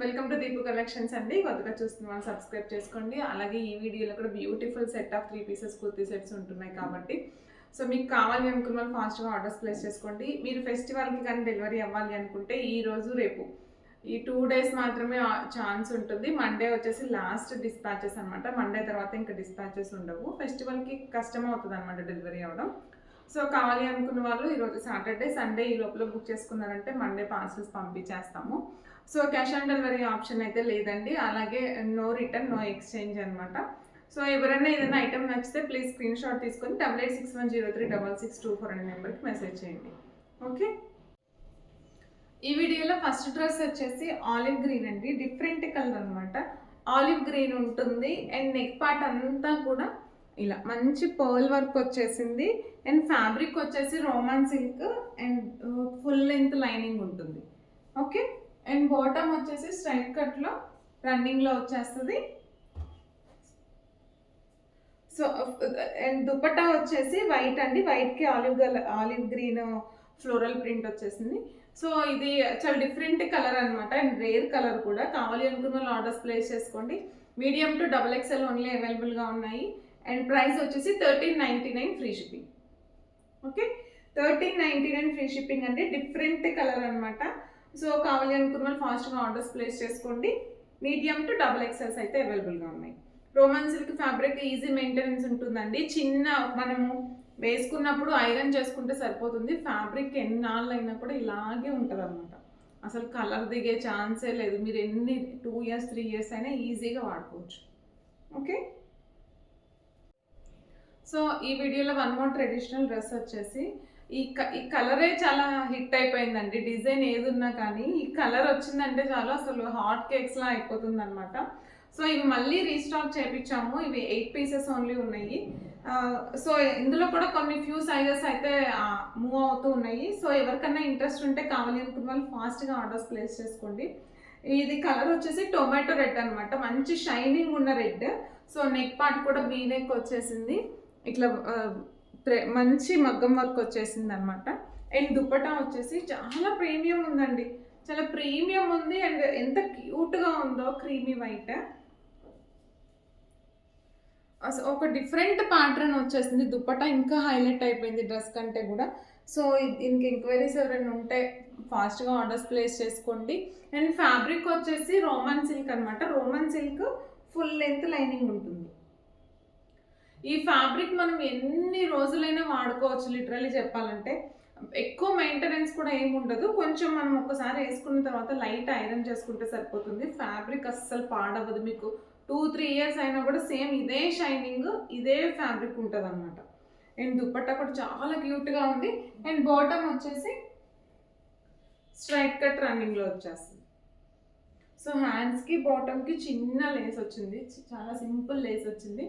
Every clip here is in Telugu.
వెల్కమ్ టు దీపు కలెక్షన్స్ అండి. కొత్తగా చూస్తున్న వాళ్ళు సబ్స్క్రైబ్ చేసుకోండి. అలాగే ఈ వీడియోలో కూడా beautiful set of 3 pieces kurti sets ఉంటున్నాయి కాబట్టి సో మీకు కావాలి అనుకున్న వాళ్ళు ఫాస్ట్గా ఆర్డర్స్ ప్లేస్ చేసుకోండి. మీరు ఫెస్టివల్కి కానీ డెలివరీ అవ్వాలి అనుకుంటే ఈ రోజు రేపు ఈ 2 days మాత్రమే ఛాన్స్ ఉంటుంది. మండే వచ్చేసి లాస్ట్ డిస్పాచెస్ అనమాట. మండే తర్వాత ఇంకా డిస్పాచెస్ ఉండవు. ఫెస్టివల్కి కష్టం అవుతుంది అనమాట డెలివరీ అవ్వడం. సో కావాలి అనుకున్న వాళ్ళు ఈరోజు సాటర్డే సండే ఈ లోపల బుక్ చేసుకున్నారంటే మండే పార్సల్స్ పంపించేస్తాము. So cash on delivery option అయితే లేదండి. అలాగే నో రిటర్న్ నో ఎక్స్చేంజ్ అనమాట. సో ఎవరైనా ఏదైనా ఐటమ్ నచ్చితే ప్లీజ్ స్క్రీన్ షాట్ తీసుకొని 8861036624 అనే నెంబర్కి మెసేజ్ చేయండి. ఓకే, ఈ వీడియోలో ఫస్ట్ డ్రెస్ వచ్చేసి ఆలివ్ గ్రీన్ అండి. డిఫరెంట్ కలర్ అనమాట. ఆలివ్ గ్రీన్ ఉంటుంది అండ్ నెక్ పార్ట్ అంతా కూడా ఇలా మంచి పర్ల్ వర్క్ వచ్చేసింది అండ్ ఫ్యాబ్రిక్ వచ్చేసి Roman silk and full length lining ఉంటుంది. ఓకే, అండ్ బాటమ్ వచ్చేసి స్ట్రైట్ కట్లో రన్నింగ్లో వచ్చేస్తుంది. సో అండ్ దుపట్టా వచ్చేసి వైట్ అండి. వైట్కి ఆలివ్ గ్రీన్ ఫ్లోరల్ ప్రింట్ వచ్చేసింది. సో ఇది చాలా డిఫరెంట్ కలర్ అనమాట అండ్ రేర్ కలర్ కూడా. కావాలి అనుకున్న వాళ్ళు ఆర్డర్స్ ప్లేస్ చేసుకోండి. మీడియం టు XXL ఓన్లీ అవైలబుల్గా ఉన్నాయి అండ్ ప్రైస్ వచ్చేసి 1399 free shipping. Okay, 1399 free shipping అంటే డిఫరెంట్ కలర్ అనమాట. సో కావాలి అనుకున్న వాళ్ళు ఫాస్ట్గా ఆర్డర్స్ ప్లేస్ చేసుకోండి. మీడియం టు XXL అయితే అవైలబుల్గా ఉన్నాయి. Roman silk fabric easy maintenance ఉంటుందండి. చిన్న మనము వేసుకున్నప్పుడు ఐరన్ చేసుకుంటే సరిపోతుంది. ఫ్యాబ్రిక్ ఎన్నాళ్ళు అయినా కూడా ఇలాగే ఉంటుంది అనమాట. అసలు కలర్ దిగే ఛాన్సే లేదు. మీరు ఎన్ని 2 years 3 years అయినా ఈజీగా వాడుకోవచ్చు. ఓకే, సో ఈ వీడియోలో వన్ మోర్ ట్రెడిషనల్ డ్రెస్ వచ్చేసి ఈ కలరే చాలా హిట్ అయిపోయిందండి. డిజైన్ ఏది ఉన్నా కానీ ఈ కలర్ వచ్చిందంటే చాలా అసలు హాట్ కేక్స్లా అయిపోతుంది అనమాట. సో ఇవి మళ్ళీ రీస్టాక్ చేయించాము. ఇవి 8 pieces ఓన్లీ ఉన్నాయి. సో ఇందులో కూడా కొన్ని ఫ్యూ సైజెస్ అయితే మూవ్ అవుతూ ఉన్నాయి. సో ఎవరికన్నా ఇంట్రెస్ట్ ఉంటే కావాలి అనుకున్న వాళ్ళు ఫాస్ట్గా ఆర్డర్స్ ప్లేస్ చేసుకోండి. ఇది కలర్ వచ్చేసి టొమాటో రెడ్ అనమాట. మంచి షైనింగ్ ఉన్న రెడ్. సో నెక్ పార్ట్ కూడా బీ నెక్ వచ్చేసింది. ఇట్లా మంచి మగ్గం వర్క్ వచ్చేసింది అనమాట. అండ్ దుపట్టా వచ్చేసి చాలా ప్రీమియం ఉందండి. చాలా ప్రీమియం ఉంది అండ్ ఎంత క్యూట్గా ఉందో క్రీమీ వైట్. అసలు ఒక డిఫరెంట్ ప్యాటర్న్ వచ్చేసింది. దుపట్టా ఇంకా హైలైట్ అయిపోయింది డ్రెస్ కంటే కూడా. సో దీనికి ఎంక్వైరీస్ ఎవరైనా ఉంటే ఫాస్ట్గా ఆర్డర్స్ ప్లేస్ చేసుకోండి. అండ్ ఫ్యాబ్రిక్ వచ్చేసి రోమన్ సిల్క్ అనమాట. Roman silk full length lining ఉంటుంది. ఈ ఫ్యాబ్రిక్ మనం ఎన్ని రోజులైనా వాడుకోవచ్చు. లిటరల్లీ చెప్పాలంటే ఎక్కువ మెయింటెనెన్స్ కూడా ఏమి ఉండదు. కొంచెం మనం ఒకసారి వేసుకున్న తర్వాత లైట్ ఐరన్ చేసుకుంటే సరిపోతుంది. ఫ్యాబ్రిక్ అస్సలు పాడవదు. మీకు 2-3 years అయినా కూడా సేమ్ ఇదే షైనింగ్ ఇదే ఫ్యాబ్రిక్ ఉంటుంది అనమాట. అండ్ దుపట్టా కూడా చాలా క్యూట్గా ఉంది. అండ్ బాటమ్ వచ్చేసి స్ట్రైట్ కట్ రన్నింగ్లో వచ్చేస్తుంది. సో హ్యాండ్స్కి బాటమ్కి చిన్న లేస్ వచ్చింది. చాలా సింపుల్ లేస్ వచ్చింది.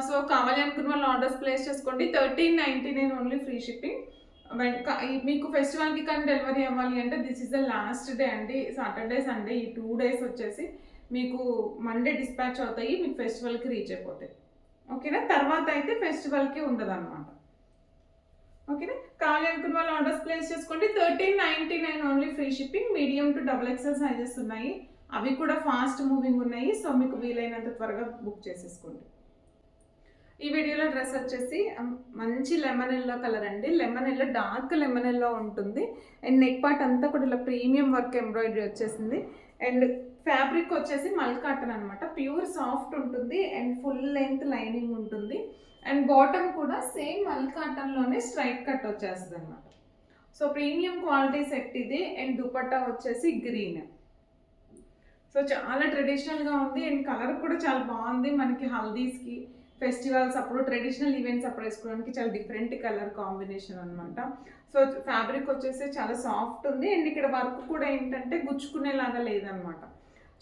సో కావాలి అనుకున్న వాళ్ళు ఆర్డర్స్ ప్లేస్ చేసుకోండి. 1399 ఓన్లీ ఫ్రీ షిప్పింగ్. మీకు ఫెస్టివల్కి కానీ డెలివరీ అవ్వాలి అంటే this is the last day అండి. సాటర్డే సండే ఈ 2 days వచ్చేసి మీకు మండే డిస్పాచ్ అవుతాయి. మీకు ఫెస్టివల్కి రీచ్ అయిపోతాయి. ఓకేనా, తర్వాత అయితే ఫెస్టివల్కి ఉండదు అనమాట. ఓకేనా, కావాలి అనుకున్న వాళ్ళు ఆర్డర్స్ ప్లేస్ చేసుకోండి. 1399 only free shipping. Medium to XXL sizes ఉన్నాయి. అవి కూడా ఫాస్ట్ మూవింగ్ ఉన్నాయి. సో మీకు వీలైనంత త్వరగా బుక్ చేసేసుకోండి. ఈ వీడియోలో డ్రెస్ వచ్చేసి మంచి లెమన్ ఎల్లో కలర్ అండి. Lemon yellow dark lemon yellow ఉంటుంది. అండ్ నెక్ పార్ట్ అంతా కూడా ఇలా ప్రీమియం వర్క్ ఎంబ్రాయిడరీ వచ్చేసింది. అండ్ ఫ్యాబ్రిక్ వచ్చేసి మల్ కాటన్ అనమాట. ప్యూర్ సాఫ్ట్ ఉంటుంది అండ్ ఫుల్ లెంత్ లైనింగ్ ఉంటుంది. అండ్ బాటమ్ కూడా సేమ్ మల్ కాటన్లోనే స్ట్రైట్ కట్ వచ్చేస్తుంది అనమాట. సో ప్రీమియం క్వాలిటీ సెట్ ఇది. అండ్ దుపట్టా వచ్చేసి గ్రీన్. సో చాలా ట్రెడిషనల్గా ఉంది అండ్ కలర్ కూడా చాలా బాగుంది. మనకి హల్దీస్కి ఫెస్టివల్స్ అప్పుడు ట్రెడిషనల్ ఈవెంట్స్ అప్పుడు వేసుకోవడానికి చాలా డిఫరెంట్ కలర్ కాంబినేషన్ అనమాట. సో ఫ్యాబ్రిక్ వచ్చేసి చాలా సాఫ్ట్ ఉంది. అండ్ ఇక్కడ వర్క్ కూడా ఏంటంటే గుచ్చుకునేలాగా లేదనమాట.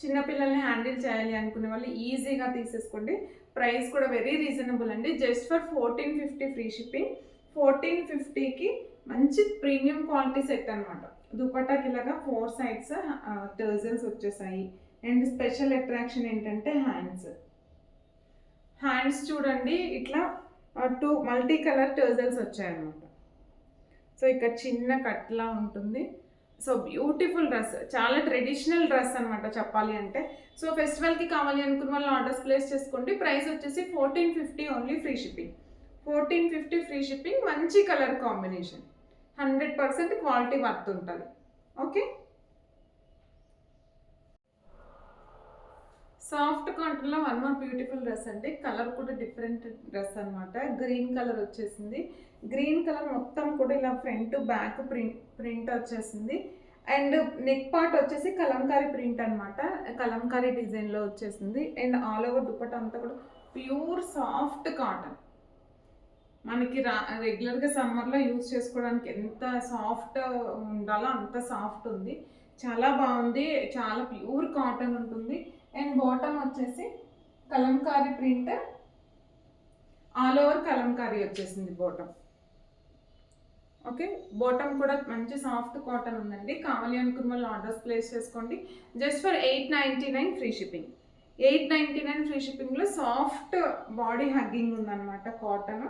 చిన్నపిల్లల్ని హ్యాండిల్ చేయాలి అనుకునే వాళ్ళు ఈజీగా తీసేసుకోండి. ప్రైస్ కూడా వెరీ రీజనబుల్ అండి. Just for 1450 free shipping. 1450కి మంచి ప్రీమియం క్వాలిటీ సెట్ అనమాట. దుపట్టాకి ఇలాగా 4 sides టర్జల్స్ వచ్చేసాయి. అండ్ స్పెషల్ అట్రాక్షన్ ఏంటంటే హ్యాండ్స్ చూడండి ఇట్లా 2 మల్టీ కలర్ టర్జల్స్ వచ్చాయన్నమాట. సో ఇక్కడ చిన్న కట్లా ఉంటుంది. సో బ్యూటిఫుల్ డ్రెస్, చాలా ట్రెడిషనల్ డ్రెస్ అనమాట చెప్పాలి అంటే. సో ఫెస్టివల్కి కావాలి అనుకున్న వాళ్ళు ఆర్డర్స్ ప్లేస్ చేసుకోండి. ప్రైస్ వచ్చేసి 1450 only, free shipping. 1450 free shipping. మంచి కలర్ కాంబినేషన్, 100% క్వాలిటీ వర్త్ ఉంటుంది. ఓకే, సాఫ్ట్ కాటన్లో వన్ మోర్ బ్యూటిఫుల్ డ్రెస్ అండి. కలర్ కూడా డిఫరెంట్ డ్రెస్ అనమాట. గ్రీన్ కలర్ వచ్చేసింది. గ్రీన్ కలర్ మొత్తం కూడా ఇలా ఫ్రంట్ బ్యాక్ ప్రింట్ వచ్చేసింది. అండ్ నెక్ పార్ట్ వచ్చేసి కలంకారీ ప్రింట్ అనమాట, కలంకారీ డిజైన్లో వచ్చేసింది. అండ్ ఆల్ ఓవర్ దుపట్టా అంతా కూడా ప్యూర్ సాఫ్ట్ కాటన్. మనకి రెగ్యులర్గా సమ్మర్లో యూజ్ చేసుకోవడానికి ఎంత సాఫ్ట్ ఉండాలో అంత సాఫ్ట్ ఉంది. చాలా బాగుంది, చాలా ప్యూర్ కాటన్ ఉంటుంది. అండ్ బాటమ్ వచ్చేసి Kalamkari print, all over Kalamkari వచ్చేసింది బాటమ్. ఓకే, బాటమ్ కూడా మంచి సాఫ్ట్ కాటన్ ఉందండి. కావాలి అనుకున్న వాళ్ళు ఆర్డర్స్ ప్లేస్ చేసుకోండి. Just for 899 free shipping. 899 free షిప్పింగ్లో సాఫ్ట్ బాడీ హగ్గింగ్ ఉందన్నమాట కాటన్.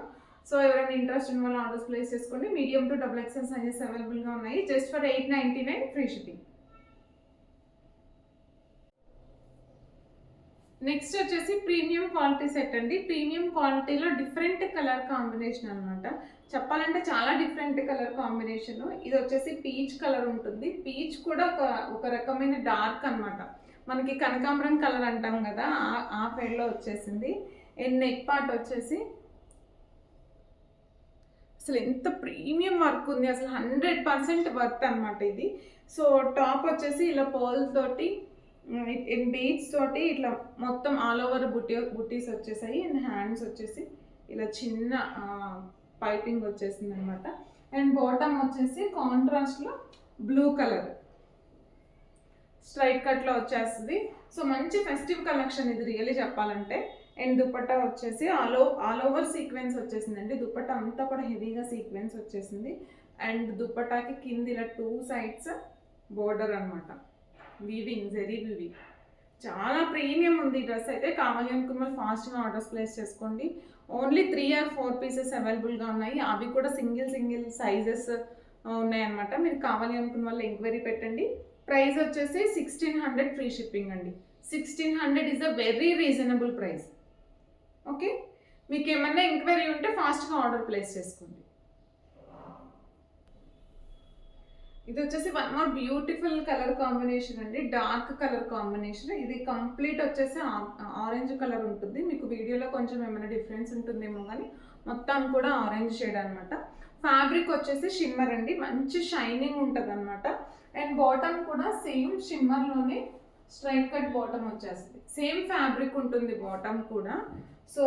సో ఎవరైనా ఇంట్రెస్ట్ ఉన్న వాళ్ళు ఆర్డర్స్ ప్లేస్ చేసుకోండి. మీడియం టు XXL సైజెస్ అవైలబుల్గా ఉన్నాయి. Just for 899 free shipping. Next వచ్చేసి ప్రీమియం క్వాలిటీ సెట్ అండి. ప్రీమియం క్వాలిటీలో డిఫరెంట్ కలర్ కాంబినేషన్ అనమాట. చెప్పాలంటే చాలా డిఫరెంట్ కలర్ కాంబినేషన్. ఇది వచ్చేసి పీచ్ కలర్ ఉంటుంది. పీచ్ కూడా ఒక రకమైన డార్క్ అనమాట. మనకి కనకాంబరం కలర్ అంటాం కదా, ఆ ఫేడ్లో వచ్చేసింది. అండ్ నెక్ పార్ట్ వచ్చేసి అసలు ఎంత ప్రీమియం వర్క్ ఉంది, అసలు 100% వర్త్ అనమాట ఇది. సో టాప్ వచ్చేసి ఇలా పర్ల్ తోటి బీడ్స్ తోటి ఇట్లా మొత్తం ఆల్ ఓవర్ బుటీస్ వచ్చేసాయి. అండ్ హ్యాండ్స్ వచ్చేసి ఇలా చిన్న పైపింగ్ వచ్చేసింది అనమాట. అండ్ బాటమ్ వచ్చేసి కాంట్రాస్ట్లో బ్లూ కలర్ స్ట్రైట్ కట్లో వచ్చేస్తుంది. సో మంచి ఫెస్టివ్ కలెక్షన్ ఇది రియల్లీ చెప్పాలంటే. అండ్ దుపట్టా వచ్చేసి ఆల్ ఓవర్ సీక్వెన్స్ వచ్చేసిందండి. దుపట్టా అంతా కూడా హెవీగా సీక్వెన్స్ వచ్చేసింది. అండ్ దుపట్టాకి కింద ఇలా 2 sides బోర్డర్ అనమాట, వీవింగ్, జెరీ వీవింగ్. చాలా ప్రీమియం ఉంది ఈ డ్రెస్ అయితే. కావాలి అనుకున్న వాళ్ళు ఫాస్ట్గా ఆర్డర్స్ ప్లేస్ చేసుకోండి. ఓన్లీ 3 or 4 పీసెస్ అవైలబుల్గా ఉన్నాయి. అవి కూడా సింగిల్ సైజెస్ ఉన్నాయన్నమాట. మీరు కావాలి అనుకున్న వాళ్ళు ఎంక్వైరీ పెట్టండి. ప్రైస్ వచ్చేసి 1600 ఫ్రీ షిప్పింగ్ అండి. 1600 is a very reasonable price. Okay, మీకు ఏమన్నా ఎంక్వైరీ ఉంటే ఫాస్ట్గా ఆర్డర్ ప్లేస్ చేసుకోండి. ఇది వచ్చేసి one more beautiful colour combination అండి, డార్క్ కలర్ కాంబినేషన్. ఇది కంప్లీట్ వచ్చేసి ఆరెంజ్ కలర్ ఉంటుంది. మీకు వీడియోలో కొంచెం ఏమైనా డిఫరెన్స్ ఉంటుందేమో కానీ మొత్తం కూడా ఆరెంజ్ షేడ్ అనమాట. ఫ్యాబ్రిక్ వచ్చేసి షిమ్మర్ అండి, మంచి షైనింగ్ ఉంటుంది అనమాట. అండ్ బాటమ్ కూడా సేమ్ షిమ్మర్లోనే స్ట్రైట్ కట్ బాటమ్ వచ్చేస్తుంది. సేమ్ ఫ్యాబ్రిక్ ఉంటుంది బాటమ్ కూడా. సో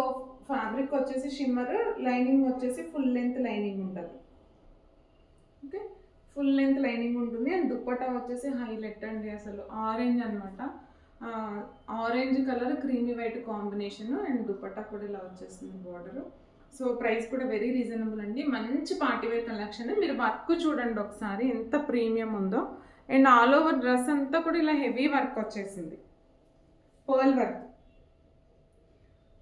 ఫ్యాబ్రిక్ వచ్చేసి షిమ్మర్, లైనింగ్ వచ్చేసి ఫుల్ లెంత్ లైనింగ్ ఉంటుంది. ఓకే, ఫుల్ లెంత్ లైనింగ్ ఉంటుంది. అండ్ దుప్పట్టా వచ్చేసి హైలైట్ అండి, అసలు ఆరెంజ్ అనమాట. Orange colour creamy white combination. And dupatta కూడా ఇలా వచ్చేస్తుంది బార్డర్. సో ప్రైస్ కూడా వెరీ రీజనబుల్ అండి. మంచి పార్టీవేర్ కలెక్షన్. మీరు వర్క్ చూడండి ఒకసారి ఎంత ప్రీమియం ఉందో. అండ్ ఆల్ ఓవర్ డ్రెస్ అంతా కూడా ఇలా హెవీ వర్క్ వచ్చేసింది, పర్ల్ వర్క్.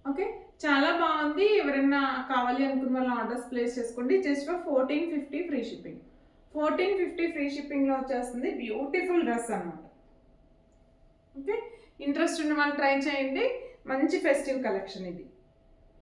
ఓకే, చాలా బాగుంది. ఎవరైనా కావాలి అనుకున్న వాళ్ళు ఆర్డర్స్ ప్లేస్ చేసుకోండి. Just for 1450 free shipping. 1450 free షిప్పింగ్లో వచ్చేస్తుంది. బ్యూటిఫుల్ డ్రెస్ అన్నమాట. ఓకే, ఇంట్రెస్ట్ ఉన్న వాళ్ళు ట్రై చేయండి. మంచి ఫెస్టివ్ కలెక్షన్ ఇది.